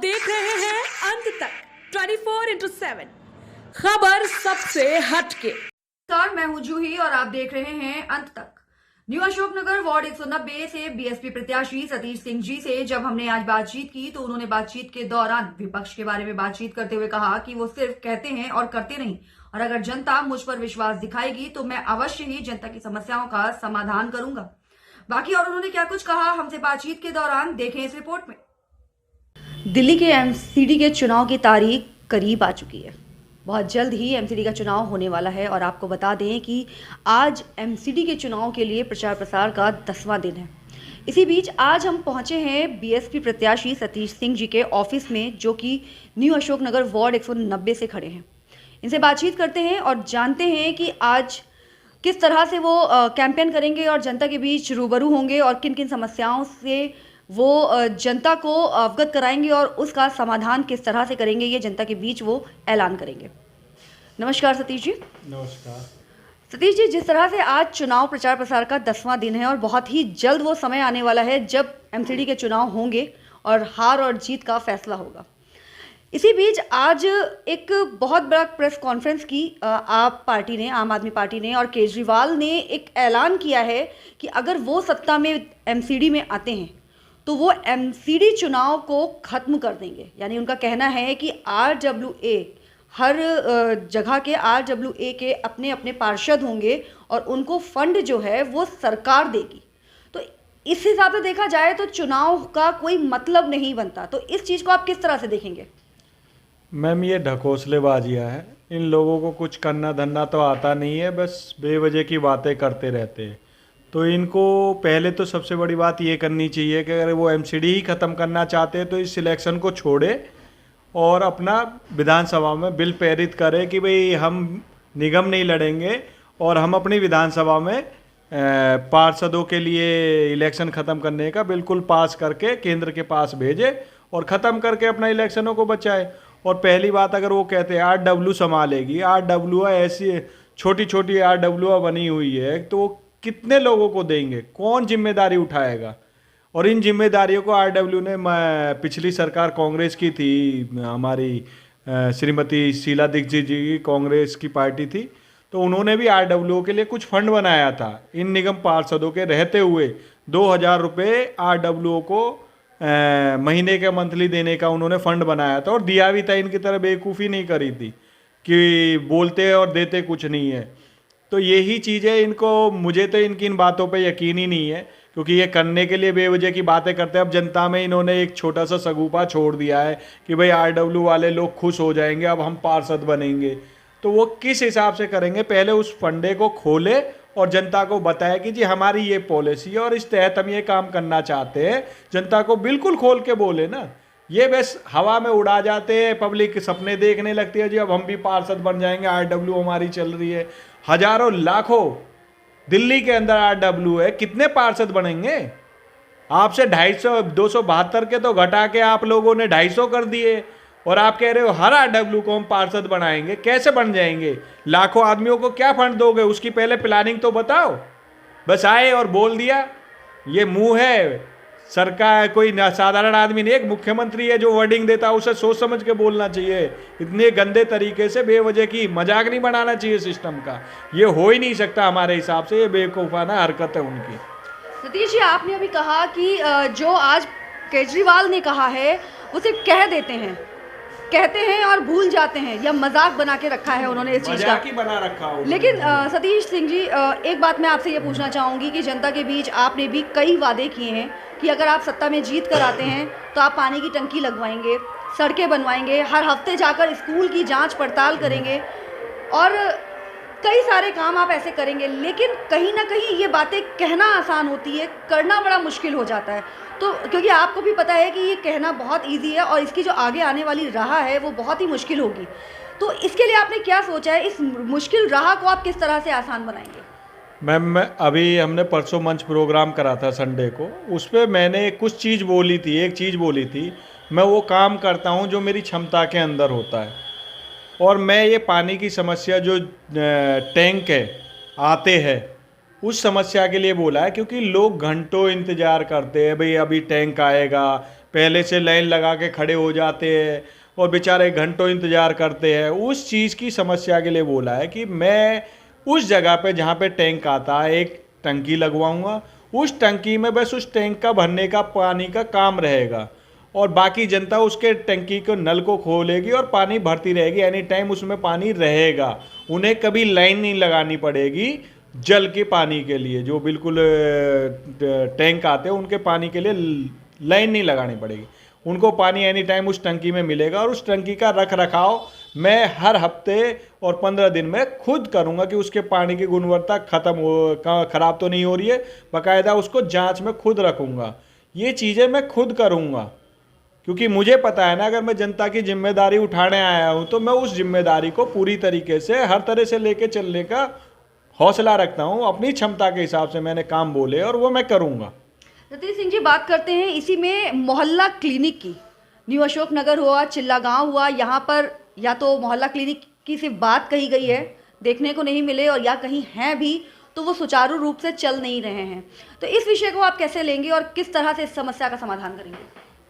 देख रहे हैं अंत तक 24/7 खबर सबसे हटके। नमस्कार, मैं हूं जूही और आप देख रहे हैं अंत तक। न्यू अशोकनगर वार्ड 190 से बीएसपी प्रत्याशी सतीश सिंह जी से जब हमने आज बातचीत की तो उन्होंने बातचीत के दौरान विपक्ष के बारे में बातचीत करते हुए कहा कि वो सिर्फ कहते हैं और करते नहीं, और अगर जनता मुझ पर विश्वास दिखाएगी तो मैं अवश्य ही जनता की समस्याओं का समाधान करूंगा। बाकी और उन्होंने क्या कुछ कहा हमसे बातचीत के दौरान, देखें इस रिपोर्ट में। दिल्ली के एमसीडी के चुनाव की तारीख करीब आ चुकी है। बहुत जल्द ही एमसीडी का चुनाव होने वाला है और आपको बता दें कि आज एमसीडी के चुनाव के लिए प्रचार प्रसार का 10वां दिन है। इसी बीच आज हम पहुंचे हैं बीएसपी प्रत्याशी सतीश सिंह जी के ऑफिस में, जो कि न्यू अशोकनगर वार्ड 190 से खड़े हैं। इनसे बातचीत करते हैं और जानते हैं कि आज किस तरह से वो कैंपेन करेंगे और जनता के बीच रूबरू होंगे और किन किन समस्याओं से वो जनता को अवगत कराएंगे और उसका समाधान किस तरह से करेंगे, ये जनता के बीच वो ऐलान करेंगे। नमस्कार सतीश जी। नमस्कार सतीश जी, जिस तरह से आज चुनाव प्रचार प्रसार का 10वां दिन है और बहुत ही जल्द वो समय आने वाला है जब एमसीडी के चुनाव होंगे और हार और जीत का फैसला होगा, इसी बीच आज एक बहुत बड़ा प्रेस कॉन्फ्रेंस की आप पार्टी ने, आम आदमी पार्टी ने, और केजरीवाल ने एक ऐलान किया है कि अगर वो सत्ता में एमसीडी में आते हैं तो वो एमसीडी चुनाव को ख़त्म कर देंगे। यानी उनका कहना है कि आरडब्ल्यूए, हर जगह के आरडब्ल्यूए के अपने अपने पार्षद होंगे और उनको फंड जो है वो सरकार देगी। तो इस हिसाब से देखा जाए तो चुनाव का कोई मतलब नहीं बनता। तो इस चीज़ को आप किस तरह से देखेंगे? मैम, ये ढकोसलेबाजियाँ है। इन लोगों को कुछ करना धरना तो आता नहीं है, बस बेवजह की बातें करते रहते हैं। तो इनको पहले तो सबसे बड़ी बात ये करनी चाहिए कि अगर वो एमसीडी ही ख़त्म करना चाहते हैं तो इस इलेक्शन को छोड़े और अपना विधानसभा में बिल पारित करें कि भाई हम निगम नहीं लड़ेंगे और हम अपनी विधानसभा में पार्षदों के लिए इलेक्शन ख़त्म करने का बिल्कुल पास करके केंद्र के पास भेजे और ख़त्म करके अपना इलेक्शनों को बचाए। और पहली बात, अगर वो कहते हैं आरडब्ल्यू संभालेगी, आरडब्ल्यू ऐसी छोटी छोटी आरडब्ल्यू बनी हुई है, तो वो कितने लोगों को देंगे, कौन जिम्मेदारी उठाएगा? और इन जिम्मेदारियों को आरडब्ल्यू ने, पिछली सरकार कांग्रेस की थी, हमारी श्रीमती शीला दीक्षित जी की कांग्रेस की पार्टी थी, तो उन्होंने भी आरडब्ल्यू के लिए कुछ फंड बनाया था। इन निगम पार्षदों के रहते हुए 2000 रुपये आरडब्ल्यू को महीने के मंथली देने का उन्होंने फंड बनाया था और दिया भी था। इनकी तरह बेवकूफ़ी नहीं करी थी कि बोलते और देते कुछ नहीं है। तो यही चीज़ है, इनको, मुझे तो इनकी इन बातों पे यकीन ही नहीं है, क्योंकि ये करने के लिए बेवजह की बातें करते हैं। अब जनता में इन्होंने एक छोटा सा सगुफा छोड़ दिया है कि भाई आरडब्ल्यू वाले लोग खुश हो जाएंगे, अब हम पार्षद बनेंगे। तो वो किस हिसाब से करेंगे? पहले उस फंडे को खोले और जनता को बताया कि जी हमारी ये पॉलिसी है और इस तहत हम ये काम करना चाहते हैं। जनता को बिल्कुल खोल के बोले ना। ये बस हवा में उड़ा जाते हैं, पब्लिक सपने देखने लगती है जी अब हम भी पार्षद बन जाएंगे, आरडब्ल्यू हमारी चल रही है। हजारों लाखों दिल्ली के अंदर आरडब्ल्यू है, कितने पार्षद बनेंगे? आपसे 250 272 के तो घटा के आप लोगों ने 250 कर दिए और आप कह रहे हो हर आरडब्ल्यू को हम पार्षद बनाएंगे। कैसे बन जाएंगे? लाखों आदमियों को क्या फंड दोगे? उसकी पहले प्लानिंग तो बताओ। बस आए और बोल दिया, ये मुंह है सरकार, कोई साधारण आदमी नहीं, एक मुख्यमंत्री है जो वर्डिंग देता है, उसे सोच समझ के बोलना चाहिए। इतने गंदे तरीके से बेवजह की मजाक नहीं बनाना चाहिए सिस्टम का। ये हो ही नहीं सकता हमारे हिसाब से, ये बेवकूफ़ाना हरकत है उनकी। सतीश जी, आपने अभी कहा कि जो आज केजरीवाल ने कहा है वो सिर्फ कह देते हैं, कहते हैं और भूल जाते हैं, या मजाक बना के रखा है उन्होंने इस चीज़ का। मजाक ही बना रखा हो। लेकिन सतीश सिंह जी, एक बात मैं आपसे ये पूछना चाहूँगी कि जनता के बीच आपने भी कई वादे किए हैं कि अगर आप सत्ता में जीत कर आते हैं तो आप पानी की टंकी लगवाएंगे, सड़कें बनवाएंगे, हर हफ्ते जाकर स्कूल की जांच पड़ताल करेंगे और कई सारे काम आप ऐसे करेंगे। लेकिन कहीं ना कहीं ये बातें कहना आसान होती है, करना बड़ा मुश्किल हो जाता है। तो क्योंकि आपको भी पता है कि ये कहना बहुत इजी है और इसकी जो आगे आने वाली राह है वो बहुत ही मुश्किल होगी। तो इसके लिए आपने क्या सोचा है? इस मुश्किल राह को आप किस तरह से आसान बनाएंगे? मैम, अभी हमने परसों मंच प्रोग्राम करा था संडे को, उस पर मैंने कुछ चीज़ बोली थी, एक चीज़ बोली थी, मैं वो काम करता हूँ जो मेरी क्षमता के अंदर होता है। और मैं ये पानी की समस्या जो टैंक है आते हैं उस समस्या के लिए बोला है, क्योंकि लोग घंटों इंतज़ार करते हैं, भाई अभी टैंक आएगा, पहले से लाइन लगा के खड़े हो जाते हैं और बेचारे घंटों इंतज़ार करते हैं। उस चीज़ की समस्या के लिए बोला है कि मैं उस जगह पे जहाँ पे टैंक आता है एक टंकी लगवाऊंगा, उस टंकी में बस उस टैंक का भरने का पानी का काम रहेगा और बाकी जनता उसके टंकी को नल को खोलेगी और पानी भरती रहेगी, एनी टाइम उसमें पानी रहेगा। उन्हें कभी लाइन नहीं लगानी पड़ेगी जल के पानी के लिए, जो बिल्कुल टैंक आते हैं उनके पानी के लिए लाइन नहीं लगानी पड़ेगी। उनको पानी एनी टाइम उस टंकी में मिलेगा और उस टंकी का रख रखाव मैं हर हफ्ते और 15 दिन में खुद करूंगा कि उसके पानी की गुणवत्ता ख़राब तो नहीं हो रही है। बाकायदा उसको जांच में खुद रखूंगा। ये चीज़ें मैं खुद करूंगा क्योंकि मुझे पता है ना, अगर मैं जनता की जिम्मेदारी उठाने आया हूं तो मैं उस जिम्मेदारी को पूरी तरीके से हर तरह से लेके चलने का हौसला रखता हूं। अपनी क्षमता के हिसाब से मैंने काम बोले और वो मैं करूंगा। सतीश सिंह जी, बात करते हैं इसी में मोहल्ला क्लिनिक की। न्यू अशोक नगर हुआ, चिल्ला गांव हुआ, यहाँ पर या तो मोहल्ला क्लिनिक की सिर्फ बात कही गई है, देखने को नहीं मिले, और या कहीं हैं भी तो वो सुचारू रूप से चल नहीं रहे हैं। तो इस विषय को आप कैसे लेंगे और किस तरह से इस समस्या का समाधान करेंगे?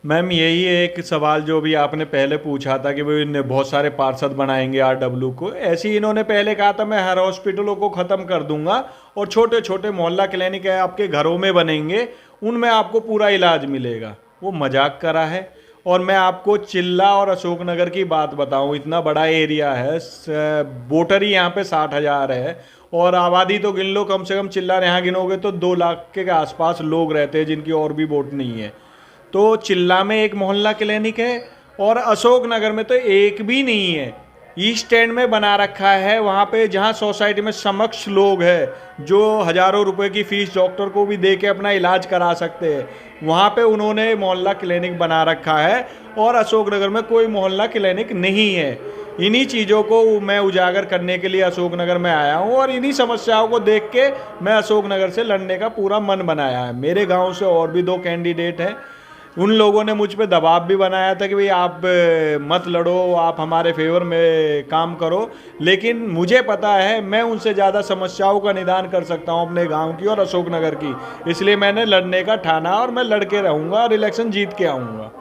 मैम, यही एक सवाल जो भी आपने पहले पूछा था कि भाई बहुत सारे पार्षद बनाएंगे आरडब्ल्यू को, ऐसे ही इन्होंने पहले कहा था मैं हर हॉस्पिटलों को ख़त्म कर दूंगा और छोटे छोटे मोहल्ला क्लिनिक आपके घरों में बनेंगे, उनमें आपको पूरा इलाज मिलेगा। वो मजाक करा है। और मैं आपको चिल्ला और अशोकनगर की बात बताऊं, इतना बड़ा एरिया है, वोटर ही यहाँ पे 60,000 है और आबादी तो गिन लो, कम से कम चिल्ला यहाँ गिनोगे तो 2 लाख के आसपास लोग रहते हैं जिनकी और भी वोट नहीं है। तो चिल्ला में एक मोहल्ला क्लिनिक है और अशोकनगर में तो एक भी नहीं है। ईस्ट एंड में बना रखा है, वहाँ पे जहाँ सोसाइटी में समक्ष लोग हैं जो हज़ारों रुपए की फीस डॉक्टर को भी दे के अपना इलाज करा सकते हैं, वहाँ पे उन्होंने मोहल्ला क्लिनिक बना रखा है और अशोकनगर में कोई मोहल्ला क्लिनिक नहीं है। इन्हीं चीज़ों को मैं उजागर करने के लिए अशोकनगर में आया हूँ और इन्हीं समस्याओं को देख के मैं अशोकनगर से लड़ने का पूरा मन बनाया है। मेरे गाँव से और भी 2 कैंडिडेट हैं, उन लोगों ने मुझ पे दबाव भी बनाया था कि भाई आप मत लड़ो, आप हमारे फेवर में काम करो, लेकिन मुझे पता है मैं उनसे ज़्यादा समस्याओं का निदान कर सकता हूं अपने गांव की और अशोकनगर की, इसलिए मैंने लड़ने का ठाना और मैं लड़के रहूंगा और इलेक्शन जीत के आऊँगा।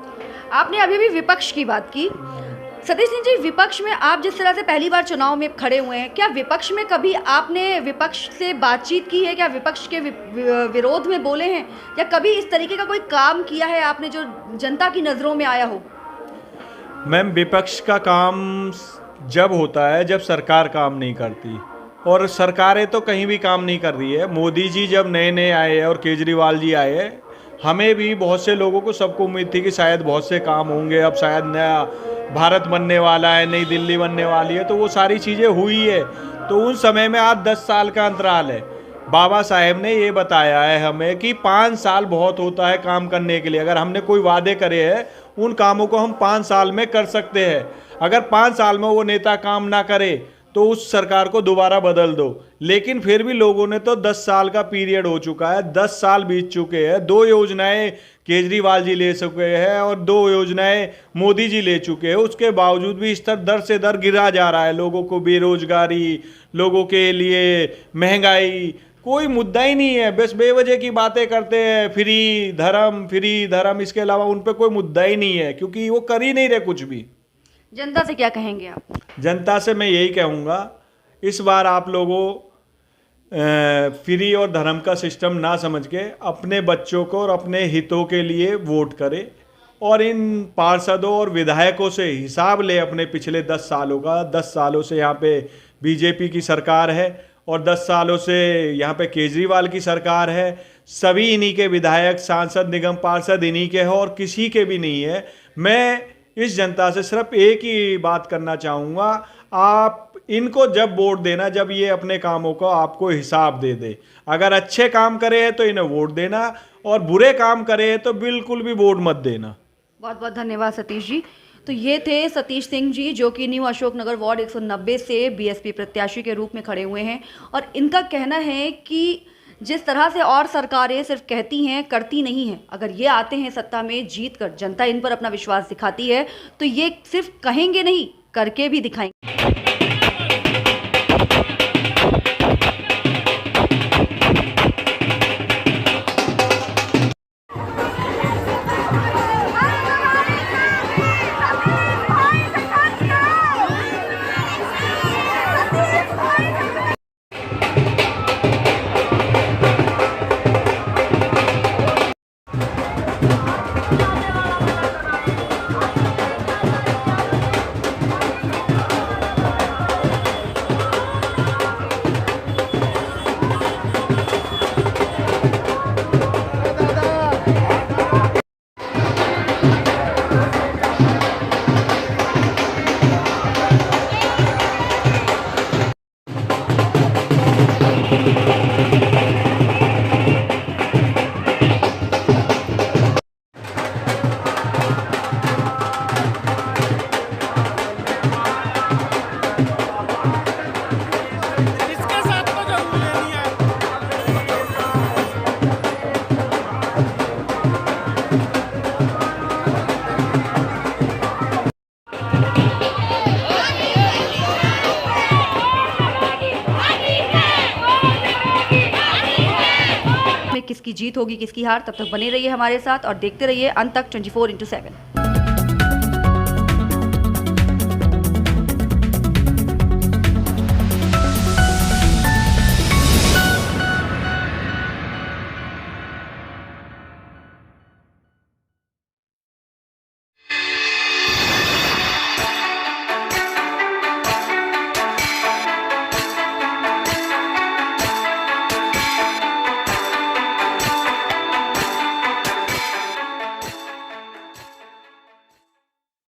आपने अभी भी विपक्ष की बात की। सतीश सिंह जी, विपक्ष में आप जिस तरह से पहली बार चुनाव में खड़े हुए हैं, क्या विपक्ष में कभी आपने विपक्ष से बातचीत की है? क्या विपक्ष के विरोध में बोले हैं या कभी इस तरीके का कोई काम किया है आपने जो जनता की नज़रों में आया हो? मैम, विपक्ष का काम जब होता है जब सरकार काम नहीं करती, और सरकारें तो कहीं भी काम नहीं कर रही है। मोदी जी जब नए नए आए और केजरीवाल जी आए, हमें भी बहुत से लोगों को सबको उम्मीद थी कि शायद बहुत से काम होंगे, अब शायद नया भारत बनने वाला है, नई दिल्ली बनने वाली है, तो वो सारी चीज़ें हुई है। तो उन समय में आज 10 साल का अंतराल है। बाबा साहेब ने ये बताया है हमें कि 5 साल बहुत होता है काम करने के लिए। अगर हमने कोई वादे करे हैं, उन कामों को हम 5 साल में कर सकते हैं। अगर 5 साल में वो नेता काम ना करे तो उस सरकार को दोबारा बदल दो। लेकिन फिर भी लोगों ने तो 10 साल का पीरियड हो चुका है, 10 साल बीत चुके हैं, 2 योजनाएं केजरीवाल जी ले चुके हैं और 2 योजनाएं मोदी जी ले चुके हैं। उसके बावजूद भी स्तर दर से दर गिरा जा रहा है। लोगों को बेरोजगारी, लोगों के लिए महंगाई, कोई मुद्दा ही नहीं है। बस बेवजह की बातें करते हैं, फ्री धर्म, इसके अलावा उन पर कोई मुद्दा ही नहीं है क्योंकि वो कर ही नहीं रहे कुछ भी। जनता से क्या कहेंगे आप? जनता से मैं यही कहूँगा, इस बार आप लोगों फ्री और धर्म का सिस्टम ना समझ के अपने बच्चों को और अपने हितों के लिए वोट करें और इन पार्षदों और विधायकों से हिसाब ले अपने पिछले 10 सालों का। 10 सालों से यहाँ पे बीजेपी की सरकार है और 10 सालों से यहाँ पे केजरीवाल की सरकार है। सभी इन्हीं के विधायक, सांसद, निगम पार्षद इन्हीं के हैं और किसी के भी नहीं है। मैं इस जनता से सिर्फ एक ही बात करना चाहूँगा, आप इनको जब वोट देना, जब ये अपने कामों को आपको हिसाब दे दे। अगर अच्छे काम करे हैं तो इन्हें वोट देना और बुरे काम करे हैं तो बिल्कुल भी वोट मत देना। बहुत बहुत धन्यवाद सतीश जी। तो ये थे सतीश सिंह जी जो कि न्यू अशोकनगर वार्ड 190 से बीएसपी प्रत्याशी के रूप में खड़े हुए हैं और इनका कहना है कि जिस तरह से और सरकारें सिर्फ कहती हैं, करती नहीं हैं, अगर ये आते हैं सत्ता में, जीत कर जनता इन पर अपना विश्वास दिखाती है तो ये सिर्फ कहेंगे नहीं, करके भी दिखाएंगे। किसकी जीत होगी किसकी हार। तब तक बने रहिए हमारे साथ और देखते रहिए अंत तक 24x7।